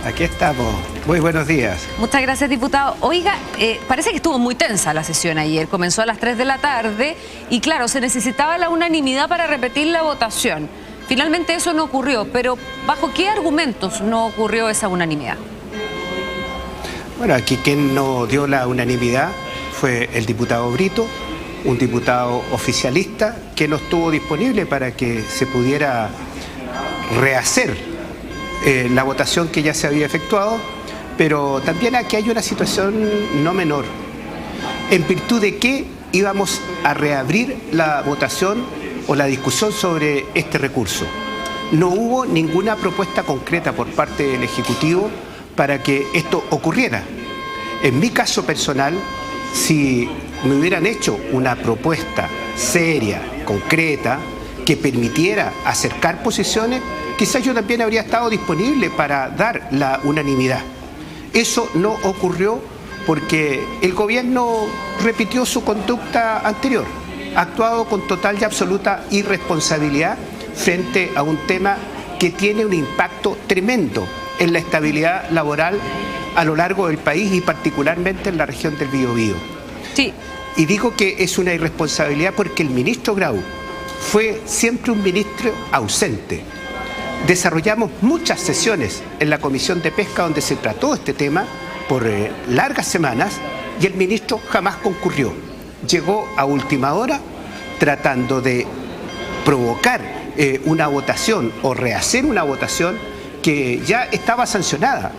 Aquí estamos. Muy buenos días. Muchas gracias, diputado. Oiga, parece que estuvo muy tensa la sesión ayer. Comenzó a las 3 de la tarde y claro, se necesitaba la unanimidad para repetir la votación. Finalmente eso no ocurrió, pero ¿bajo qué argumentos no ocurrió esa unanimidad? Bueno, aquí quien no dio la unanimidad fue el diputado Brito, un diputado oficialista que no estuvo disponible para que se pudiera rehacer la votación que ya se había efectuado, pero también aquí hay una situación no menor, en virtud de que íbamos a reabrir la votación o la discusión sobre este recurso. No hubo ninguna propuesta concreta por parte del Ejecutivo para que esto ocurriera. En mi caso personal, si me hubieran hecho una propuesta seria, concreta, que permitiera acercar posiciones, quizás yo también habría estado disponible para dar la unanimidad. Eso no ocurrió porque el gobierno repitió su conducta anterior, ha actuado con total y absoluta irresponsabilidad frente a un tema que tiene un impacto tremendo en la estabilidad laboral a lo largo del país y particularmente en la región del Biobío. Sí. Y digo que es una irresponsabilidad porque el ministro Grau fue siempre un ministro ausente. Desarrollamos muchas sesiones en la Comisión de Pesca donde se trató este tema por largas semanas y el ministro jamás concurrió. Llegó a última hora tratando de provocar una votación o rehacer una votación que ya estaba sancionada.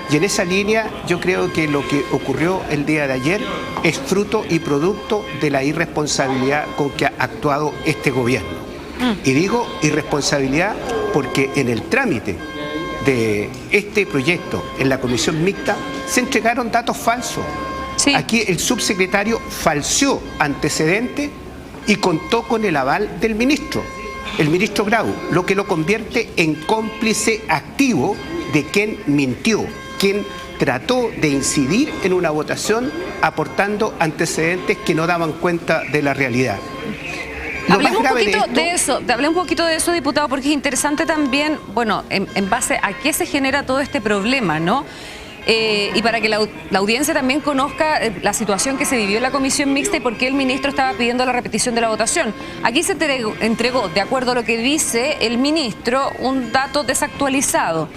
Y en esa línea yo creo que lo que ocurrió el día de ayer es fruto y producto de la irresponsabilidad con que ha actuado este gobierno. Y digo irresponsabilidad porque en el trámite de este proyecto en la comisión mixta se entregaron datos falsos. Sí. Aquí el subsecretario falseó antecedentes y contó con el aval del ministro, el ministro Grau, lo que lo convierte en cómplice activo de quien mintió, quien trató de incidir en una votación aportando antecedentes que no daban cuenta de la realidad. Hablemos un poquito de eso, diputado, porque es interesante también, bueno, en base a qué se genera todo este problema, ¿no? Y para que la audiencia también conozca la situación que se vivió en la comisión mixta y por qué el ministro estaba pidiendo la repetición de la votación. Aquí se entregó, de acuerdo a lo que dice el ministro, un dato desactualizado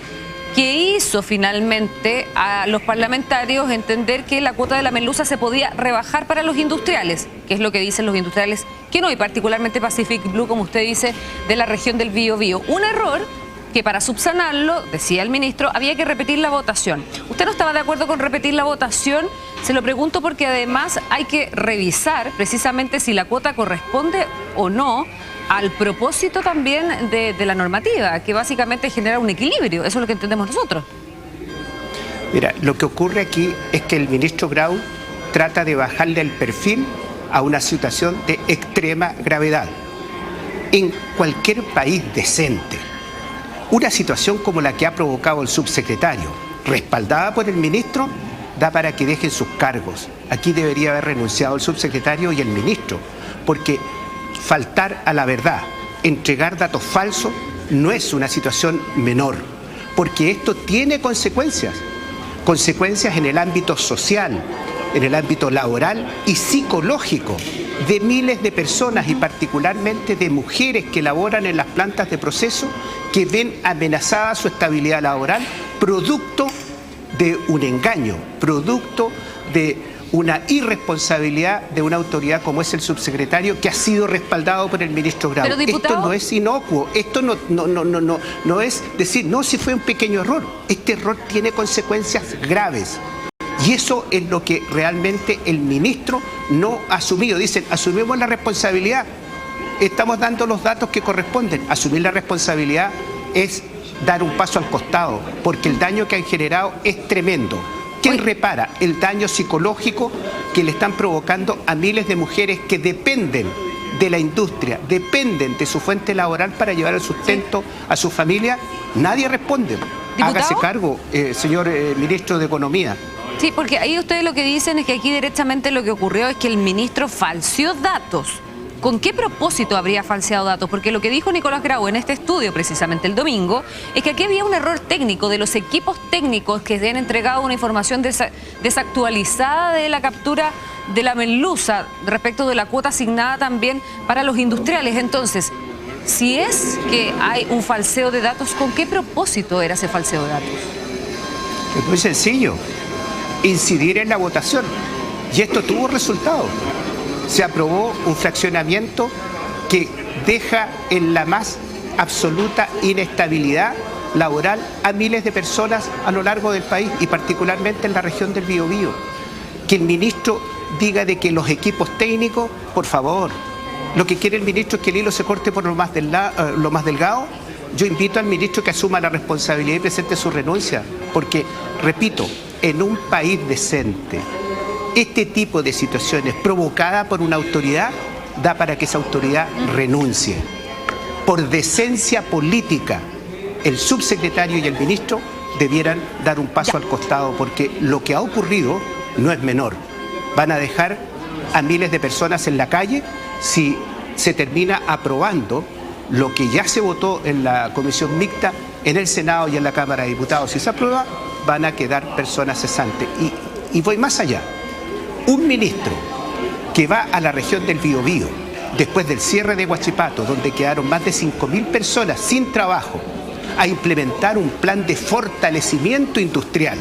que hizo finalmente a los parlamentarios entender que la cuota de la merluza se podía rebajar para los industriales, que es lo que dicen los industriales que no, y particularmente Pacific Blue, como usted dice, de la región del Biobío. Un error que para subsanarlo, decía el ministro, había que repetir la votación. ¿Usted no estaba de acuerdo con repetir la votación? Se lo pregunto porque además hay que revisar precisamente si la cuota corresponde o no al propósito también de la normativa, que básicamente genera un equilibrio. Eso es lo que entendemos nosotros. Mira, lo que ocurre aquí es que el ministro Grau trata de bajarle el perfil a una situación de extrema gravedad. En cualquier país decente, una situación como la que ha provocado el subsecretario, respaldada por el ministro, da para que dejen sus cargos. Aquí debería haber renunciado el subsecretario y el ministro, porque faltar a la verdad, entregar datos falsos, no es una situación menor, porque esto tiene consecuencias en el ámbito social, en el ámbito laboral y psicológico de miles de personas y particularmente de mujeres que laboran en las plantas de proceso que ven amenazada su estabilidad laboral producto de un engaño, producto de una irresponsabilidad de una autoridad como es el subsecretario que ha sido respaldado por el ministro Grau. Pero, diputado, esto no es inocuo, esto no es decir, no, si fue un pequeño error. Este error tiene consecuencias graves. Y eso es lo que realmente el ministro no ha asumido. Dicen, asumimos la responsabilidad, estamos dando los datos que corresponden. Asumir la responsabilidad es dar un paso al costado, porque el daño que han generado es tremendo. ¿Quién repara el daño psicológico que le están provocando a miles de mujeres que dependen de la industria, dependen de su fuente laboral para llevar el sustento a su familia? Nadie responde. ¿Diputado? Hágase cargo, señor ministro de Economía. Sí, porque ahí ustedes lo que dicen es que aquí directamente lo que ocurrió es que el ministro falseó datos. ¿con qué propósito habría falseado datos? Porque lo que dijo Nicolás Grau en este estudio, precisamente el domingo, es que aquí había un error técnico de los equipos técnicos que se han entregado una información desactualizada de la captura de la merluza respecto de la cuota asignada también para los industriales. Entonces, si es que hay un falseo de datos, ¿con qué propósito era ese falseo de datos? Es muy sencillo, incidir en la votación. Y esto tuvo resultado. Se aprobó un fraccionamiento que deja en la más absoluta inestabilidad laboral a miles de personas a lo largo del país y particularmente en la región del Biobío. Que el ministro diga de que los equipos técnicos, por favor, lo que quiere el ministro es que el hilo se corte por lo más delgado. Yo invito al ministro que asuma la responsabilidad y presente su renuncia, porque, repito, en un país decente, este tipo de situaciones provocadas por una autoridad da para que esa autoridad renuncie. Por decencia política, el subsecretario y el ministro debieran dar un paso al costado, porque lo que ha ocurrido no es menor. Van a dejar a miles de personas en la calle si se termina aprobando lo que ya se votó en la comisión mixta, en el Senado y en la Cámara de Diputados. Si se aprueba, van a quedar personas cesantes. Y voy más allá. Un ministro que va a la región del Biobío, después del cierre de Huachipato, donde quedaron más de 5.000 personas sin trabajo, a implementar un plan de fortalecimiento industrial.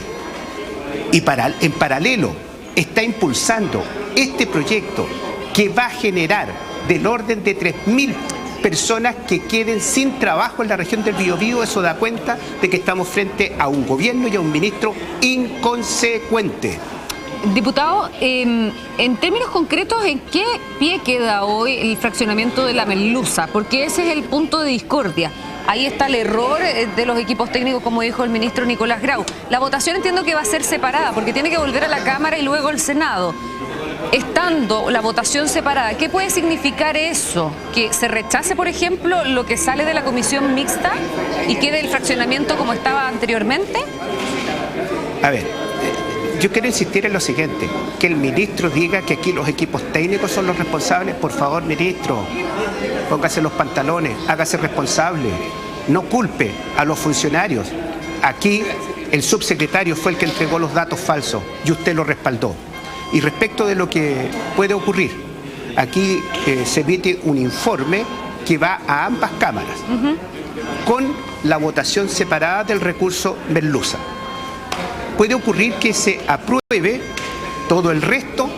Y en paralelo está impulsando este proyecto que va a generar del orden de 3.000 personas que queden sin trabajo en la región del Biobío. Eso da cuenta de que estamos frente a un gobierno y a un ministro inconsecuente. Diputado, en términos concretos, ¿en qué pie queda hoy el fraccionamiento de la merluza? Porque ese es el punto de discordia. Ahí está el error de los equipos técnicos, como dijo el ministro Nicolás Grau. La votación entiendo que va a ser separada, porque tiene que volver a la Cámara y luego al Senado. Estando la votación separada, ¿qué puede significar eso? ¿Que se rechace, por ejemplo, lo que sale de la comisión mixta y quede el fraccionamiento como estaba anteriormente? A ver, yo quiero insistir en lo siguiente, que el ministro diga que aquí los equipos técnicos son los responsables. Por favor, ministro, póngase los pantalones, hágase responsable, no culpe a los funcionarios. Aquí el subsecretario fue el que entregó los datos falsos y usted lo respaldó. Y respecto de lo que puede ocurrir, aquí se emite un informe que va a ambas cámaras, con la votación separada del recurso merluza. Puede ocurrir que se apruebe todo el resto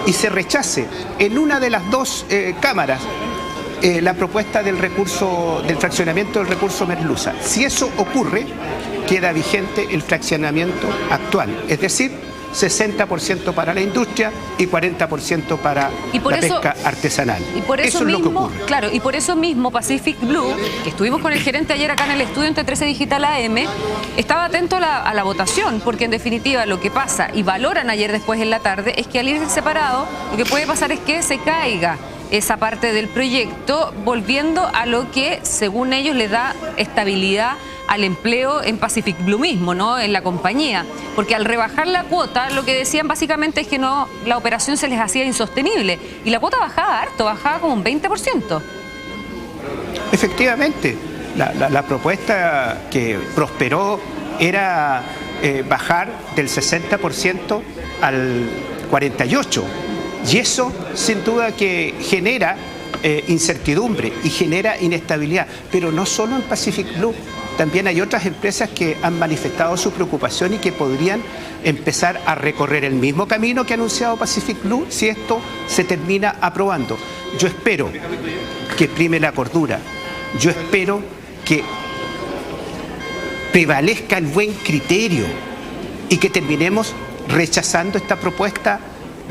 y se rechace en una de las dos cámaras la propuesta del fraccionamiento del recurso merluza. Si eso ocurre, queda vigente el fraccionamiento actual, es decir, 60% para la industria y 40% para la pesca artesanal. Y por eso mismo, es lo que ocurre. Claro, y por eso mismo Pacific Blue, que estuvimos con el gerente ayer acá en el estudio entre 13 Digital AM, estaba atento a la votación, porque en definitiva lo que pasa, y valoran ayer después en la tarde, es que al ir separado, lo que puede pasar es que se caiga esa parte del proyecto, volviendo a lo que, según ellos, le da estabilidad al empleo en Pacific Blue mismo, ¿no? En la compañía. Porque al rebajar la cuota, lo que decían básicamente es que no, la operación se les hacía insostenible. Y la cuota bajaba harto, bajaba como un 20%. Efectivamente, la propuesta que prosperó era bajar del 60% al 48%. Y eso, sin duda, que genera incertidumbre y genera inestabilidad. Pero no solo en Pacific Blue. También hay otras empresas que han manifestado su preocupación y que podrían empezar a recorrer el mismo camino que ha anunciado Pacific Blue si esto se termina aprobando. Yo espero que prime la cordura. Yo espero que prevalezca el buen criterio y que terminemos rechazando esta propuesta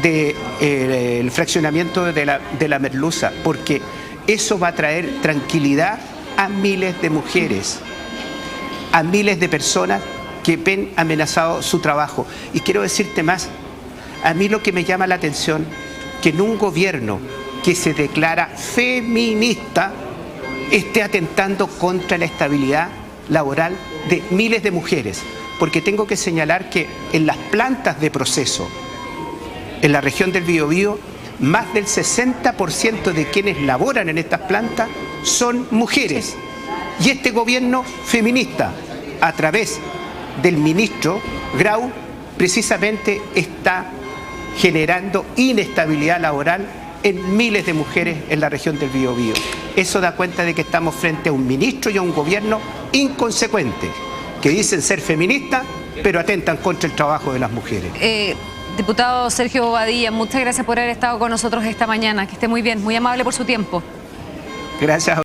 del fraccionamiento de la merluza, porque eso va a traer tranquilidad a miles de mujeres, a miles de personas que ven amenazado su trabajo. Y quiero decirte más, a mí lo que me llama la atención, que en un gobierno que se declara feminista esté atentando contra la estabilidad laboral de miles de mujeres, porque tengo que señalar que en las plantas de proceso, en la región del Biobío, más del 60% de quienes laboran en estas plantas son mujeres. Y este gobierno feminista, a través del ministro Grau, precisamente está generando inestabilidad laboral en miles de mujeres en la región del Biobío. Eso da cuenta de que estamos frente a un ministro y a un gobierno inconsecuente, que dicen ser feministas, pero atentan contra el trabajo de las mujeres. Diputado Sergio Bobadilla, muchas gracias por haber estado con nosotros esta mañana. Que esté muy bien, muy amable por su tiempo. Gracias.